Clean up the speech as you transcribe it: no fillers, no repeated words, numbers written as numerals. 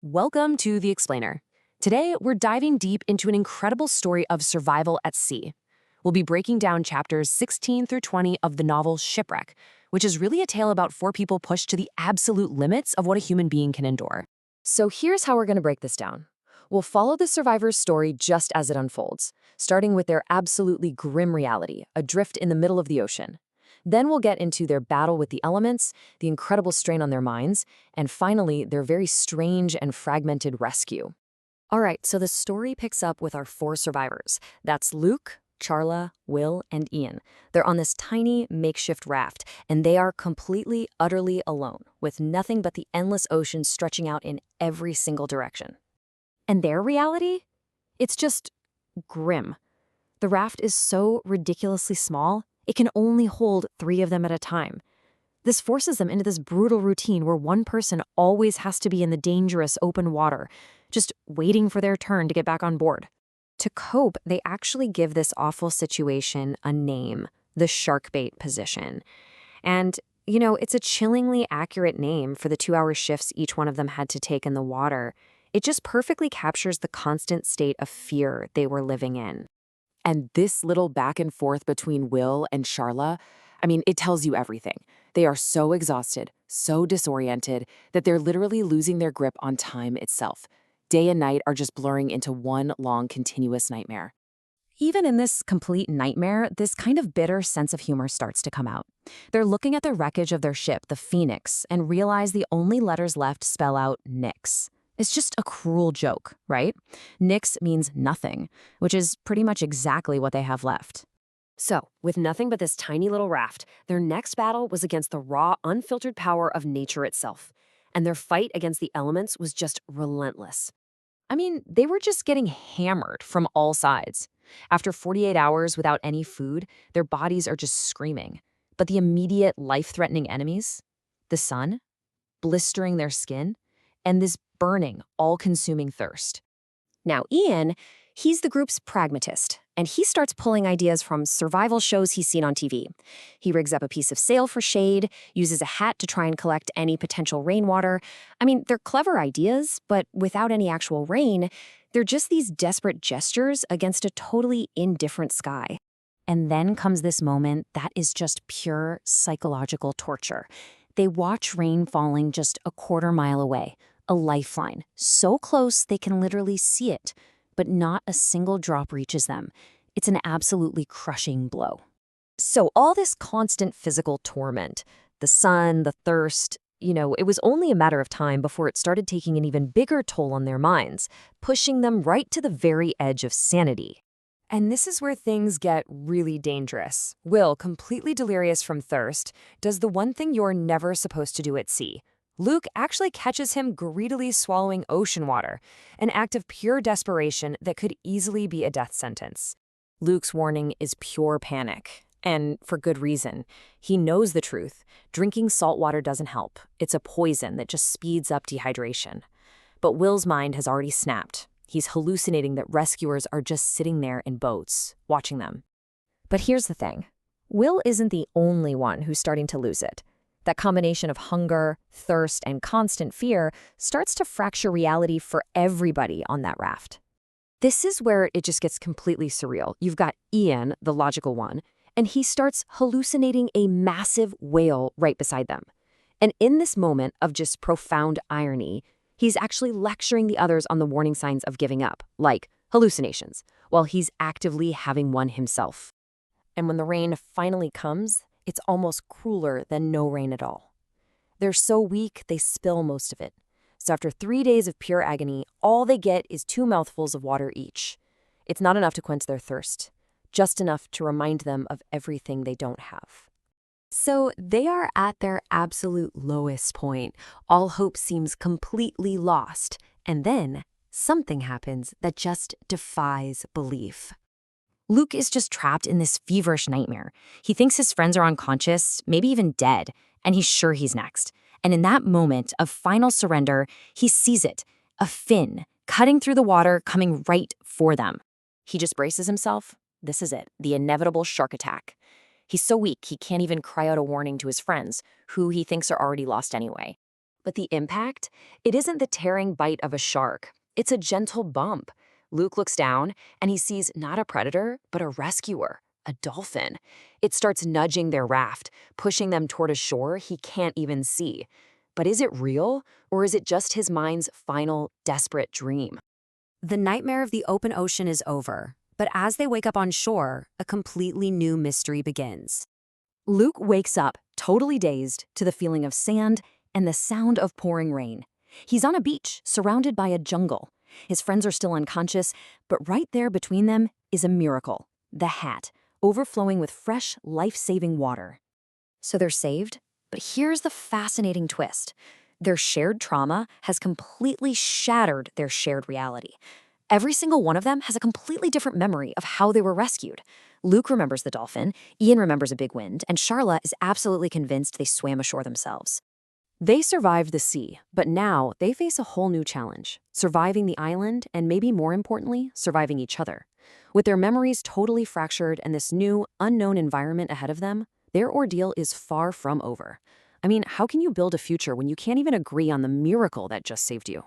Welcome to The Explainer. Today, we're diving deep into an incredible story of survival at sea. We'll be breaking down chapters 16 through 20 of the novel Shipwreck, which is really a tale about four people pushed to the absolute limits of what a human being can endure. So here's how we're going to break this down. We'll follow the survivors' story just as it unfolds, starting with their absolutely grim reality, adrift in the middle of the ocean. Then we'll get into their battle with the elements, the incredible strain on their minds, and finally, their very strange and fragmented rescue. All right, so the story picks up with our four survivors. That's Luke, Charla, Will, and Ian. They're on this tiny makeshift raft, and they are completely, utterly alone, with nothing but the endless ocean stretching out in every single direction. And their reality? It's just grim. The raft is so ridiculously small, it can only hold 3 of them at a time. This forces them into this brutal routine where one person always has to be in the dangerous open water, just waiting for their turn to get back on board. To cope, they actually give this awful situation a name, the shark bait position. And, it's a chillingly accurate name for the 2-hour shifts each one of them had to take in the water. It just perfectly captures the constant state of fear they were living in. And this little back and forth between Will and Charla, it tells you everything. They are so exhausted, so disoriented, that they're literally losing their grip on time itself. Day and night are just blurring into one long, continuous nightmare. Even in this complete nightmare, this kind of bitter sense of humor starts to come out. They're looking at the wreckage of their ship, the Phoenix, and realize the only letters left spell out Nix. It's just a cruel joke, right? Nix means nothing, which is pretty much exactly what they have left. So, with nothing but this tiny little raft, their next battle was against the raw, unfiltered power of nature itself. And their fight against the elements was just relentless. They were just getting hammered from all sides. After 48 hours without any food, their bodies are just screaming. But the immediate life-threatening enemies, the sun, blistering their skin, and this burning, all-consuming thirst. Now, Ian, he's the group's pragmatist, and he starts pulling ideas from survival shows he's seen on TV. He rigs up a piece of sail for shade, uses a hat to try and collect any potential rainwater. They're clever ideas, but without any actual rain, they're just these desperate gestures against a totally indifferent sky. And then comes this moment that is just pure psychological torture. They watch rain falling just a quarter mile away. A lifeline, so close they can literally see it, but not a single drop reaches them. It's an absolutely crushing blow. So all this constant physical torment, the sun, the thirst, it was only a matter of time before it started taking an even bigger toll on their minds, pushing them right to the very edge of sanity. And this is where things get really dangerous. Will, completely delirious from thirst, does the one thing you're never supposed to do at sea. Luke actually catches him greedily swallowing ocean water, an act of pure desperation that could easily be a death sentence. Luke's warning is pure panic, and for good reason. He knows the truth. Drinking salt water doesn't help. It's a poison that just speeds up dehydration. But Will's mind has already snapped. He's hallucinating that rescuers are just sitting there in boats, watching them. But here's the thing. Will isn't the only one who's starting to lose it. That combination of hunger, thirst, and constant fear starts to fracture reality for everybody on that raft. This is where it just gets completely surreal. You've got Ian, the logical one, and he starts hallucinating a massive whale right beside them. And in this moment of just profound irony, he's actually lecturing the others on the warning signs of giving up, like hallucinations, while he's actively having one himself. And when the rain finally comes, it's almost crueler than no rain at all. They're so weak, they spill most of it. So after 3 days of pure agony, all they get is 2 mouthfuls of water each. It's not enough to quench their thirst, just enough to remind them of everything they don't have. So they are at their absolute lowest point. All hope seems completely lost. And then something happens that just defies belief. Luke is just trapped in this feverish nightmare. He thinks his friends are unconscious, maybe even dead, and he's sure he's next. And in that moment of final surrender, he sees it, a fin cutting through the water, coming right for them. He just braces himself. This is it, the inevitable shark attack. He's so weak he can't even cry out a warning to his friends, who he thinks are already lost anyway. But the impact? It isn't the tearing bite of a shark. It's a gentle bump. Luke looks down, and he sees not a predator, but a rescuer, a dolphin. It starts nudging their raft, pushing them toward a shore he can't even see. But is it real, or is it just his mind's final, desperate dream? The nightmare of the open ocean is over, but as they wake up on shore, a completely new mystery begins. Luke wakes up, totally dazed, to the feeling of sand and the sound of pouring rain. He's on a beach, surrounded by a jungle. His friends are still unconscious, but right there between them is a miracle, the hat, overflowing with fresh, life-saving water. So they're saved, but here's the fascinating twist. Their shared trauma has completely shattered their shared reality. Every single one of them has a completely different memory of how they were rescued. Luke remembers the dolphin, Ian remembers a big wind, and Charla is absolutely convinced they swam ashore themselves. They survived the sea, but now they face a whole new challenge, surviving the island and maybe more importantly, surviving each other. With their memories totally fractured and this new, unknown environment ahead of them, their ordeal is far from over. I mean, how can you build a future when you can't even agree on the miracle that just saved you?